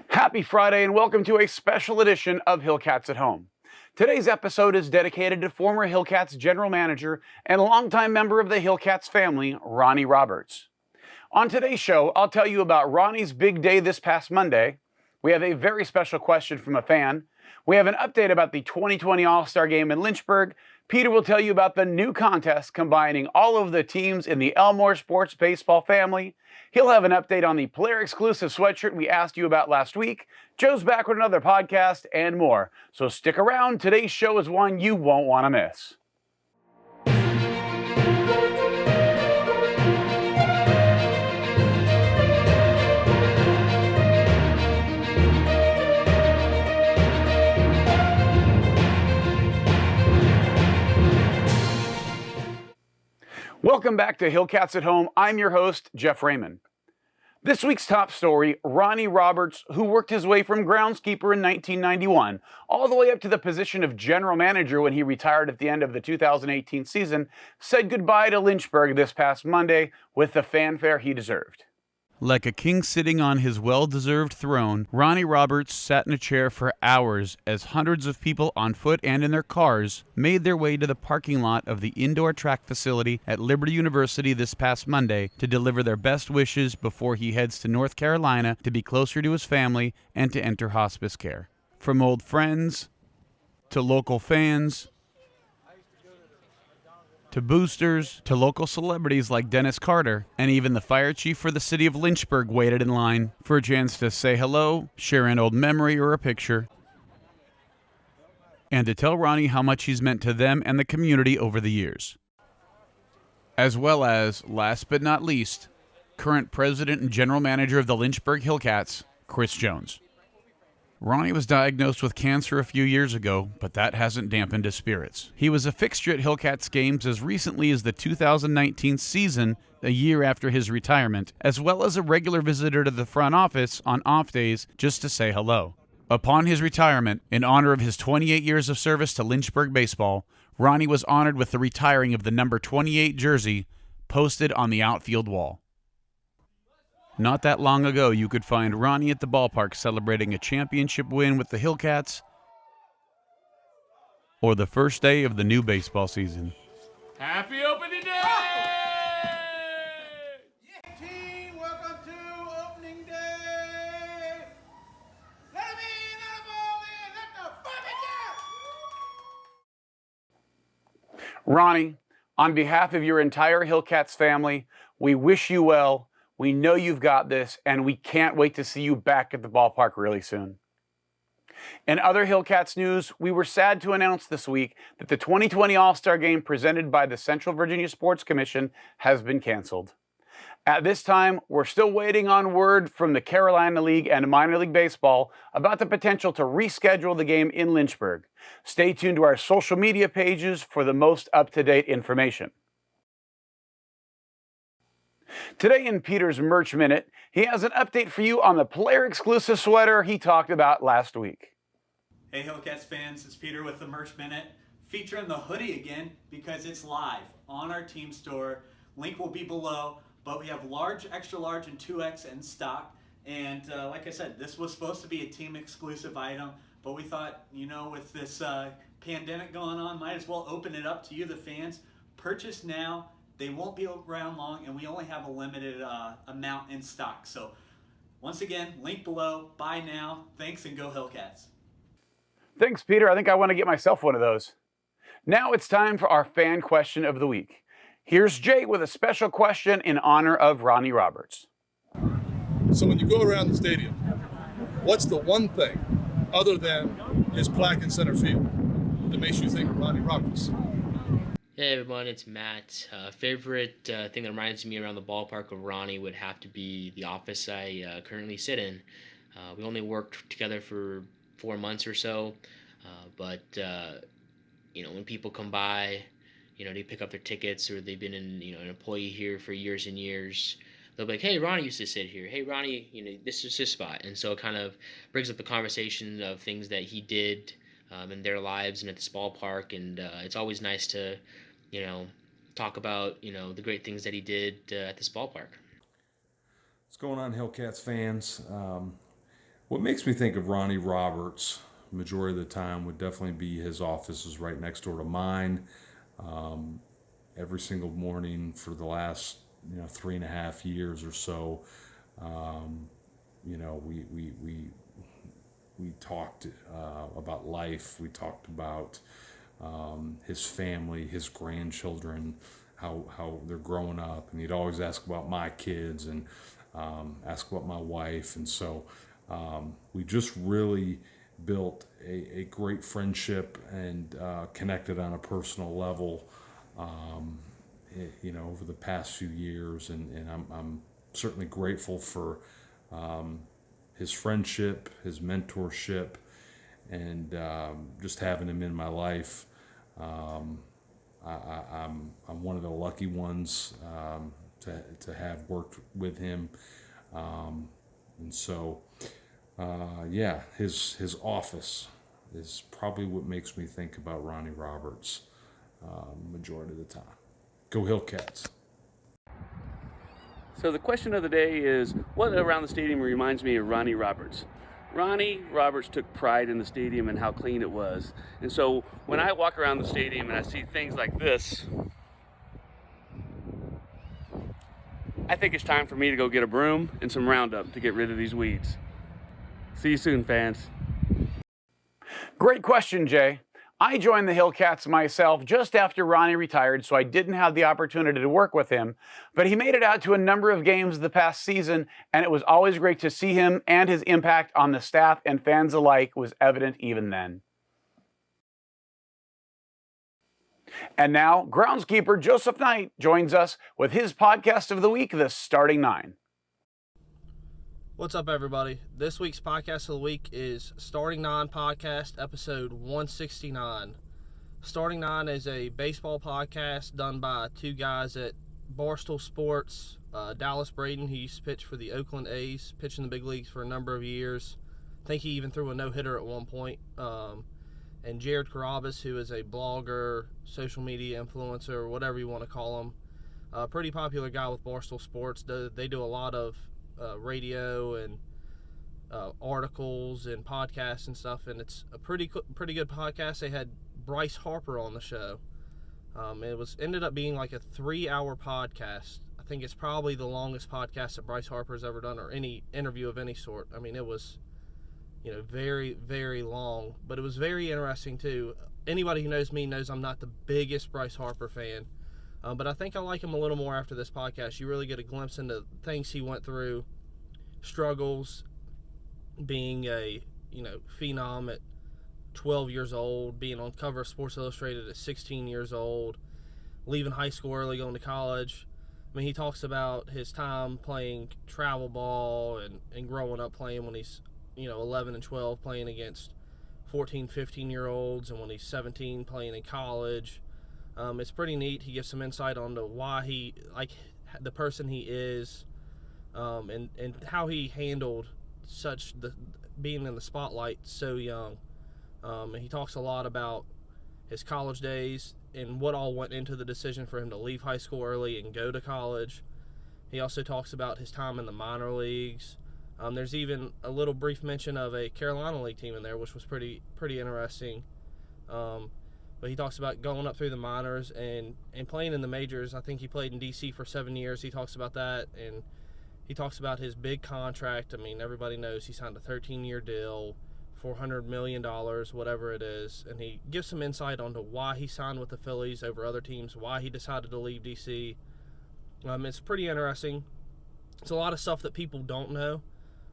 Happy Friday and welcome to a special edition of Hillcats at Home. Today's episode is dedicated to former Hillcats general manager and longtime member of the Hillcats family, Ronnie Roberts. On today's show, I'll tell you about Ronnie's big day this past Monday. We have a very special question from a fan. We have an update about the 2020 All-Star Game in Lynchburg. Peter will tell you about the new contest combining all of the teams in the Elmore Sports Baseball family. He'll have an update on the player-exclusive sweatshirt we asked you about last week. Joe's back with another podcast and more. So stick around. Today's show is one you won't want to miss. Welcome back to Hillcats at Home. I'm your host, Jeff Raymond. This week's top story, Ronnie Roberts, who worked his way from groundskeeper in 1991 all the way up to the position of general manager when he retired at the end of the 2018 season, said goodbye to Lynchburg this past Monday with the fanfare he deserved. Like a king sitting on his well-deserved throne, Ronnie Roberts sat in a chair for hours as hundreds of people on foot and in their cars made their way to the parking lot of the indoor track facility at Liberty University this past Monday to deliver their best wishes before he heads to North Carolina to be closer to his family and to enter hospice care. From old friends to local fans to boosters, to local celebrities like Dennis Carter, and even the fire chief for the city of Lynchburg waited in line for a chance to say hello, share an old memory or a picture, and to tell Ronnie how much he's meant to them and the community over the years. As well as, last but not least, current president and general manager of the Lynchburg Hillcats, Chris Jones. Ronnie was diagnosed with cancer a few years ago, but that hasn't dampened his spirits. He was a fixture at Hillcats games as recently as the 2019 season, a year after his retirement, as well as a regular visitor to the front office on off days just to say hello. Upon his retirement, in honor of his 28 years of service to Lynchburg baseball, Ronnie was honored with the retiring of the number 28 jersey posted on the outfield wall. Not that long ago, you could find Ronnie at the ballpark celebrating a championship win with the Hillcats or the first day of the new baseball season. Happy opening day! Yeah, team, welcome to opening day. Let 'em in, let 'em all in, let the fucking go. Ronnie, on behalf of your entire Hillcats family, we wish you well. We know you've got this, and we can't wait to see you back at the ballpark really soon. In other Hillcats news, we were sad to announce this week that the 2020 All-Star Game presented by the Central Virginia Sports Commission has been canceled. At this time, we're still waiting on word from the Carolina League and Minor League Baseball about the potential to reschedule the game in Lynchburg. Stay tuned to our social media pages for the most up-to-date information. Today in Peter's Merch Minute, he has an update for you on the player-exclusive sweater he talked about last week. Hey Hillcats fans, it's Peter with the Merch Minute, featuring the hoodie again because it's live on our team store. Link will be below, but we have large, extra large, and 2X in stock. And like I said, this was supposed to be a team exclusive item, but we thought, with this pandemic going on, might as well open it up to you, the fans. Purchase now. They won't be around long, and we only have a limited amount in stock. So, once again, link below. Buy now. Thanks, and go Hillcats. Thanks, Peter. I think I want to get myself one of those. Now it's time for our fan question of the week. Here's Jay with a special question in honor of Ronnie Roberts. So when you go around the stadium, what's the one thing, other than his plaque in center field, that makes you think of Ronnie Roberts? Hey everyone, it's Matt. Favorite thing that reminds me around the ballpark of Ronnie would have to be the office I currently sit in. We only worked together for 4 months or so, but when people come by, they pick up their tickets or they've been an employee here for years and years. They'll be like, hey, Ronnie used to sit here. Hey, Ronnie, this is his spot. And so it kind of brings up the conversation of things that he did in their lives and at this ballpark. And it's always nice to talk about, the great things that he did at this ballpark. What's going on, Hillcats fans? What makes me think of Ronnie Roberts, majority of the time, would definitely be his office is right next door to mine. Every single morning for the last 3.5 years or so, we talked about life. We talked about his family, his grandchildren, how they're growing up, and he'd always ask about my kids and ask about my wife, and so we just really built a great friendship and connected on a personal level, over the past few years, and I'm certainly grateful for his friendship, his mentorship, and just having him in my life. I'm one of the lucky ones to have worked with him, and so his office is probably what makes me think about Ronnie Roberts majority of the time. Go Hillcats! So the question of the day is, what around the stadium reminds me of Ronnie Roberts? Ronnie Roberts took pride in the stadium and how clean it was. And so when I walk around the stadium and I see things like this, I think it's time for me to go get a broom and some Roundup to get rid of these weeds. See you soon, fans. Great question, Jay. I joined the Hillcats myself just after Ronnie retired, so I didn't have the opportunity to work with him, but he made it out to a number of games the past season, and it was always great to see him, and his impact on the staff and fans alike was evident even then. And now, groundskeeper Joseph Knight joins us with his podcast of the week, The Starting Nine. What's up, everybody? This week's podcast of the week is Starting Nine Podcast, episode 169. Starting Nine is a baseball podcast done by two guys at Barstool Sports. Dallas Braden, who used to pitch for the Oakland A's, pitched in the big leagues for a number of years. I think he even threw a no-hitter at one point. And Jared Carabas, who is a blogger, social media influencer, whatever you want to call him. A pretty popular guy with Barstool Sports. They do a lot of radio and articles and podcasts and stuff, and it's a pretty good podcast. They had Bryce Harper on the show. It ended up being like a 3-hour podcast. I think it's probably the longest podcast that Bryce Harper's ever done, or any interview of any sort. I mean, it was very, very long, but it was very interesting too. Anybody who knows me knows I'm not the biggest Bryce Harper fan. But I think I like him a little more after this podcast. You really get a glimpse into things he went through, struggles, being a phenom at 12 years old, being on cover of Sports Illustrated at 16 years old, leaving high school early, going to college. I mean, he talks about his time playing travel ball and growing up playing when he's 11 and 12, playing against 14, 15-year-olds, and when he's 17 playing in college. It's pretty neat. He gives some insight onto why he, the person he is, and how he handled being in the spotlight so young. And he talks a lot about his college days and what all went into the decision for him to leave high school early and go to college. He also talks about his time in the minor leagues. There's even a little brief mention of a Carolina League team in there, which was pretty interesting. But he talks about going up through the minors and playing in the majors. I think he played in D.C. for 7 years. He talks about that, and he talks about his big contract. I mean, everybody knows he signed a 13-year deal, $400 million, whatever it is. And he gives some insight onto why he signed with the Phillies over other teams, why he decided to leave D.C. It's pretty interesting. It's a lot of stuff that people don't know.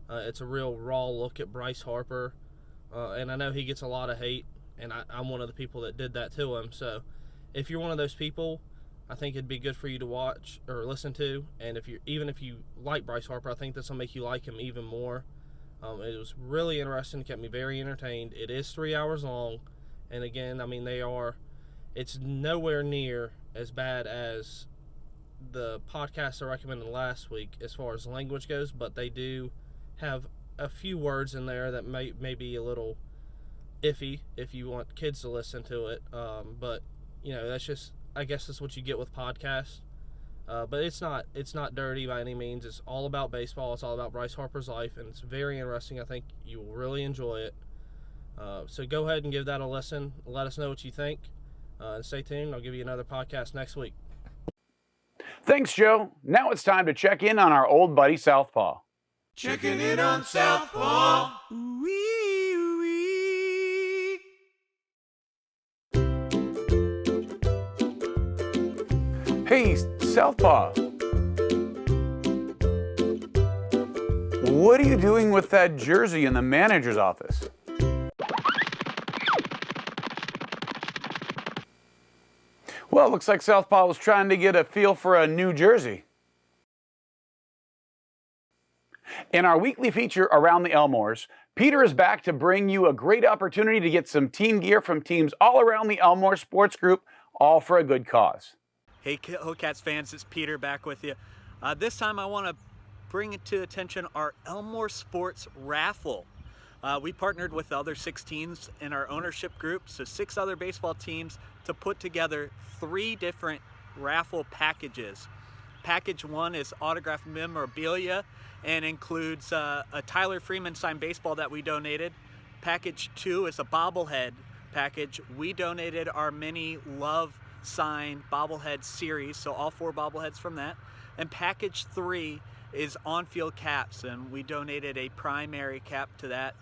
It's a real raw look at Bryce Harper. And I know he gets a lot of hate. And I'm one of the people that did that to him. So if you're one of those people, I think it'd be good for you to watch or listen to. And if you like Bryce Harper, I think this will make you like him even more. It was really interesting. It kept me very entertained. It is 3 hours long. And again, I mean, it's nowhere near as bad as the podcast I recommended last week as far as language goes. But they do have a few words in there that may be a little iffy if you want kids to listen to it, but that's just, I guess that's what you get with podcasts. But it's not dirty by any means. It's all about baseball. It's all about Bryce Harper's life, and it's very interesting. I think you will really enjoy it. So go ahead and give that a listen. Let us know what you think. And stay tuned. I'll give you another podcast next week. Thanks, Joe. Now it's time to check in on our old buddy Southpaw. Checking in on Southpaw. Hey, Southpaw. What are you doing with that jersey in the manager's office? Well, it looks like Southpaw was trying to get a feel for a new jersey. In our weekly feature Around the Elmores, Peter is back to bring you a great opportunity to get some team gear from teams all around the Elmore Sports Group, all for a good cause. Hey Hillcats fans, it's Peter back with you. This time I want to bring to attention our Elmore Sports Raffle. We partnered with the other 6 teams in our ownership group, so 6 other baseball teams, to put together 3 different raffle packages. Package 1 is autographed memorabilia and includes a Tyler Freeman signed baseball that we donated. Package 2 is a bobblehead package. We donated our mini Love signed bobblehead series, so all 4 bobbleheads from that. And package 3 is on-field caps, and we donated a primary cap to that.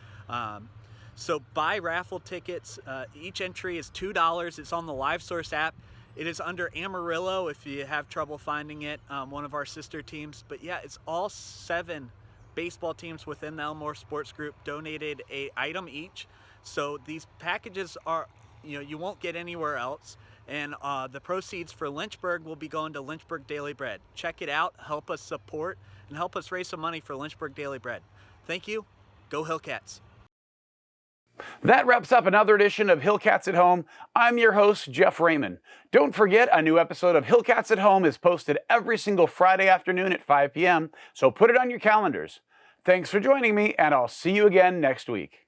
So buy raffle tickets. Each entry is $2. It's on the LiveSource app. It is under Amarillo if you have trouble finding it, one of our sister teams. But yeah, it's all 7 baseball teams within the Elmore Sports Group donated a item each. So these packages are, you won't get anywhere else. And the proceeds for Lynchburg will be going to Lynchburg Daily Bread. Check it out, help us support, and help us raise some money for Lynchburg Daily Bread. Thank you. Go Hillcats. That wraps up another edition of Hillcats at Home. I'm your host, Jeff Raymond. Don't forget, a new episode of Hillcats at Home is posted every single Friday afternoon at 5 p.m., so put it on your calendars. Thanks for joining me, and I'll see you again next week.